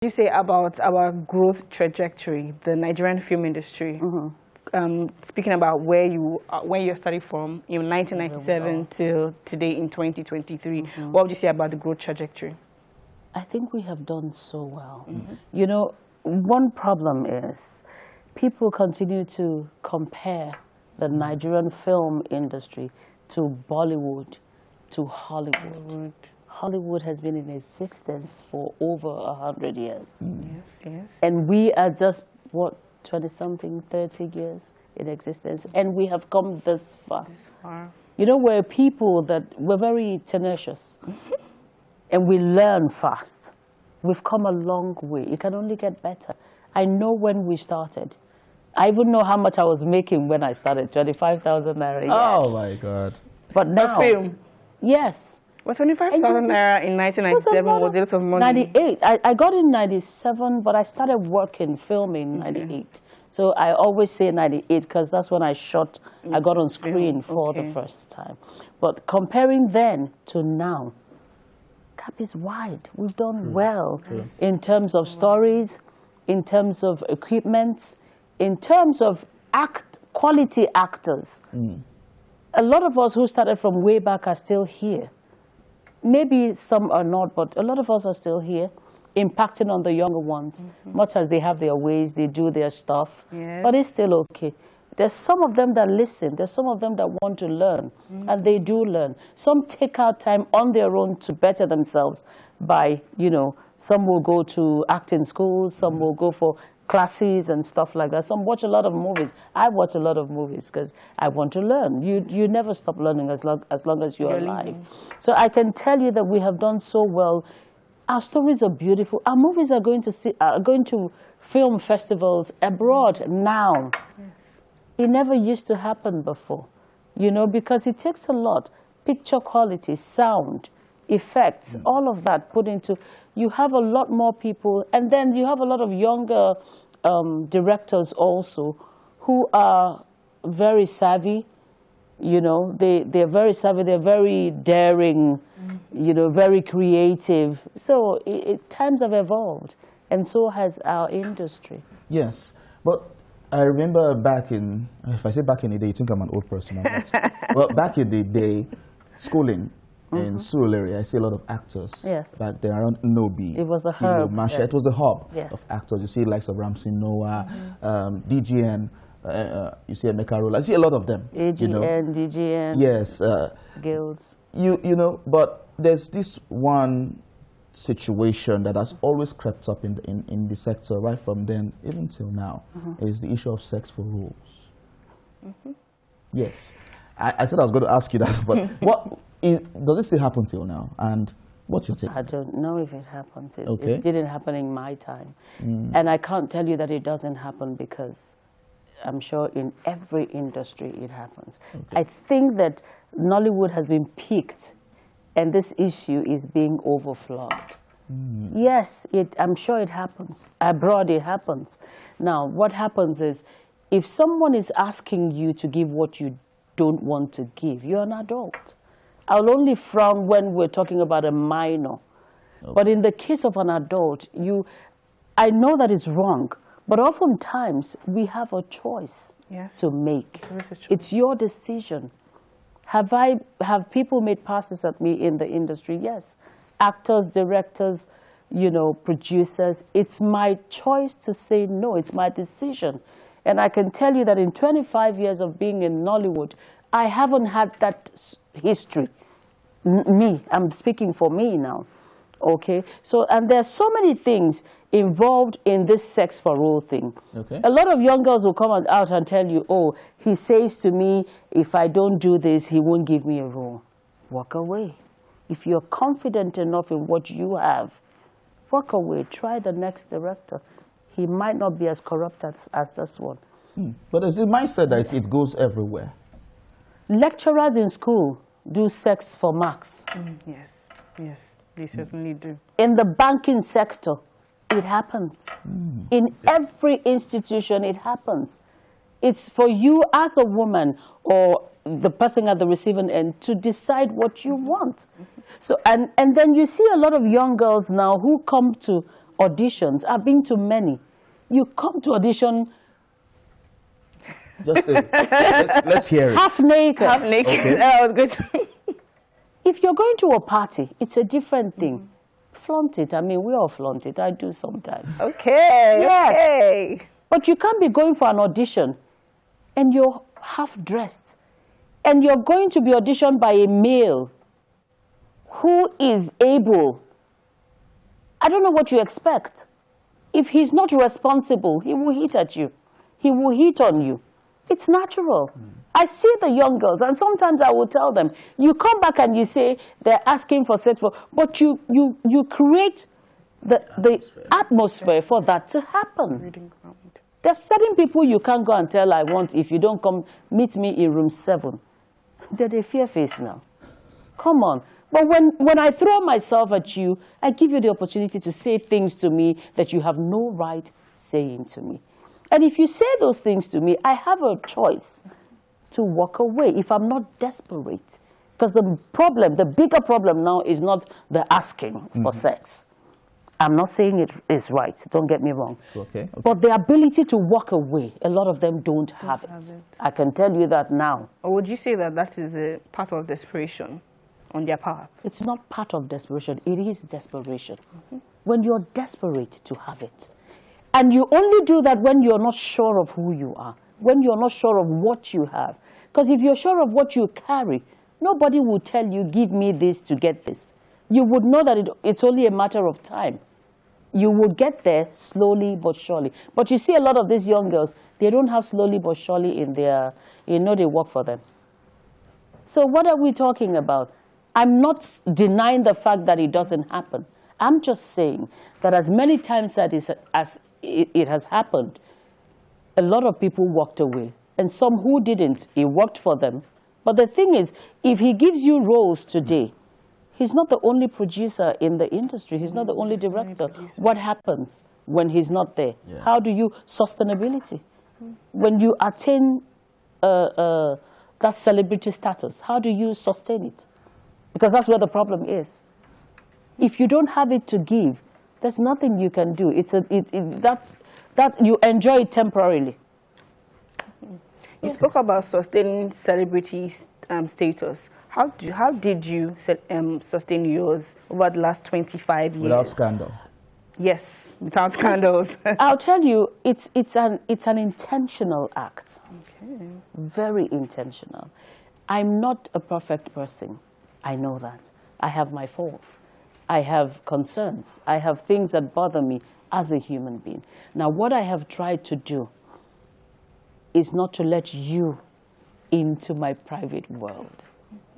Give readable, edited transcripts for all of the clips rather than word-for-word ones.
You say about our growth trajectory, the Nigerian film industry. Speaking about where you studied from in 1997 till today in 2023, what would you say about the growth trajectory? I think we have done so well. You know, one problem is people continue to compare the Nigerian film industry to Bollywood, to Hollywood. Hollywood has been in existence for over 100 years. Yes, yes. And we are just, what, 20-something, 30 years in existence, and we have come this far. You know, we're people that we're very tenacious, and we learn fast. We've come a long way. It can only get better. I know when we started. I even know how much I was making when I started, 25,000 naira a year. Oh my God. But now, film? Yes. Was 25,000 naira in 1997 was a lot of money? 98. I got in 97, but I started working, filming in 98. So I always say 98 because that's when I got on screen for the first time. But comparing then to now, gap is wide. We've done well in terms of stories, in terms of equipment, in terms of quality actors. A lot of us who started from way back are still here. Maybe some are not, but a lot of us are still here, impacting on the younger ones. Much as they have their ways, they do their stuff, but it's still okay. There's some of them that listen. There's some of them that want to learn, and they do learn. Some take out time on their own to better themselves by, you know, some will go to acting schools, some will go for classes and stuff like that. Some watch a lot of movies. I watch a lot of movies because I want to learn. You never stop learning as long as you're alive. So I can tell you that we have done so well. Our stories are beautiful. Our movies are going to film festivals abroad now. It never used to happen before, you know, because it takes a lot. Picture quality, sound, effects, all of that put into, you have a lot more people, and then you have a lot of younger directors also who are very savvy, you know, they're very savvy, they're very daring, you know, very creative. So times have evolved, and so has our industry. Yes, but I remember back in, if I say back in the day, you think I'm an old person. I'm not. Well, back in the day, schooling, in Surulere, I see a lot of actors back there around Nobi. It was the hub. Masha. It was the hub of actors. You see likes of Ramsey Noah, DGN, you see Emeka Rola. I see a lot of them. AGN, you know? DGN, yes, Guilds. You know, but there's this one situation that has always crept up in the sector right from then, even till now, is the issue of sex for roles. Yes. I said I was going to ask you that, but does it still happen till now? And what's your take? I don't know if it happens. It didn't happen in my time. And I can't tell you that it doesn't happen because I'm sure in every industry it happens. I think that Nollywood has been peaked and this issue is being overflowed. Yes, I'm sure it happens. Abroad it happens. Now, what happens is if someone is asking you to give what you don't want to give, you're an adult. I'll only frown when we're talking about a minor. But in the case of an adult, I know that it's wrong, but oftentimes we have a choice to make. It's your decision. Have people made passes at me in the industry? Yes. Actors, directors, you know, producers. It's my choice to say no. It's my decision. And I can tell you that in 25 years of being in Nollywood, I haven't had that history. I'm speaking for me now. Okay? So, and there's so many things involved in this sex for role thing. A lot of young girls will come out and tell you, oh, he says to me, if I don't do this, he won't give me a role. Walk away. If you're confident enough in what you have, walk away. Try the next director. He might not be as corrupt as this one. But there's the mindset that it goes everywhere. Lecturers in school do sex for marks. Yes, yes, they certainly do. In the banking sector, it happens. In every institution, it happens. It's for you as a woman or the person at the receiving end to decide what you want. So, and then you see a lot of young girls now who come to auditions. I've been to many. You come to audition Just say it. Let's hear it. half naked. Half naked. Okay. That was good. If you're going to a party, it's a different thing. Flaunt it. I mean, we all flaunt it. I do sometimes. Okay. Yes. Okay. But you can't be going for an audition and you're half dressed. And you're going to be auditioned by a male who is able. I don't know what you expect. If he's not responsible, he will hit at you. He will hit on you. It's natural. I see the young girls, and sometimes I will tell them, you come back and you say they're asking for sex, but you create the atmosphere for that to happen. There's certain people you can't go and tell, I want, if you don't come, meet me in room 7. They're the fear face now. Come on. But when I throw myself at you, I give you the opportunity to say things to me that you have no right saying to me. And if you say those things to me, I have a choice to walk away if I'm not desperate. Because the bigger problem now is not the asking for sex. I'm not saying it is right, don't get me wrong. Okay. But the ability to walk away, a lot of them don't have it. I can tell you that now. Or would you say that that is a part of desperation on their part? It's not part of desperation, it is desperation. When you're desperate to have it. And you only do that when you're not sure of who you are, when you're not sure of what you have. Because if you're sure of what you carry, nobody will tell you, give me this to get this. You would know that it's only a matter of time. You will get there slowly but surely. But you see a lot of these young girls, they don't have slowly but surely in their, they work for them. So what are we talking about? I'm not denying the fact that it doesn't happen. I'm just saying that as many times as it has happened, a lot of people walked away. And some who didn't, it worked for them. But the thing is, if he gives you roles today, he's not the only producer in the industry. He's not the only director. What happens when he's not there? Yeah. How do you sustainability? When you attain that celebrity status, how do you sustain it? Because that's where the problem is. If you don't have it to give, there's nothing you can do. That you enjoy it temporarily. You spoke about sustaining celebrity status. How did you sustain yours over the last 25 years? Without scandal. Yes, without scandals. I'll tell you, it's an intentional act. Okay. Very intentional. I'm not a perfect person. I know that. I have my faults. I have concerns. I have things that bother me as a human being. Now, what I have tried to do is not to let you into my private world.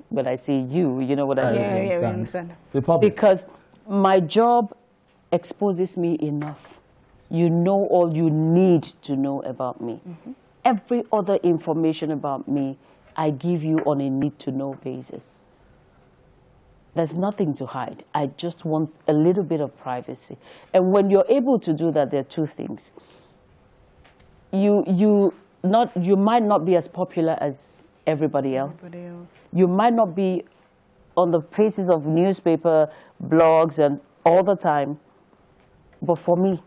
When I say you, you know what I mean? Yeah, we understand. Because my job exposes me enough. You know all you need to know about me. Every other information about me, I give you on a need-to-know basis. There's nothing to hide. I just want a little bit of privacy. And when you're able to do that, there are two things. You might not be as popular as everybody else. You might not be on the faces of newspaper, blogs, and all the time. But for me,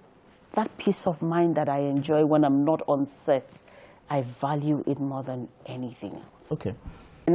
that peace of mind that I enjoy when I'm not on set, I value it more than anything else. Okay.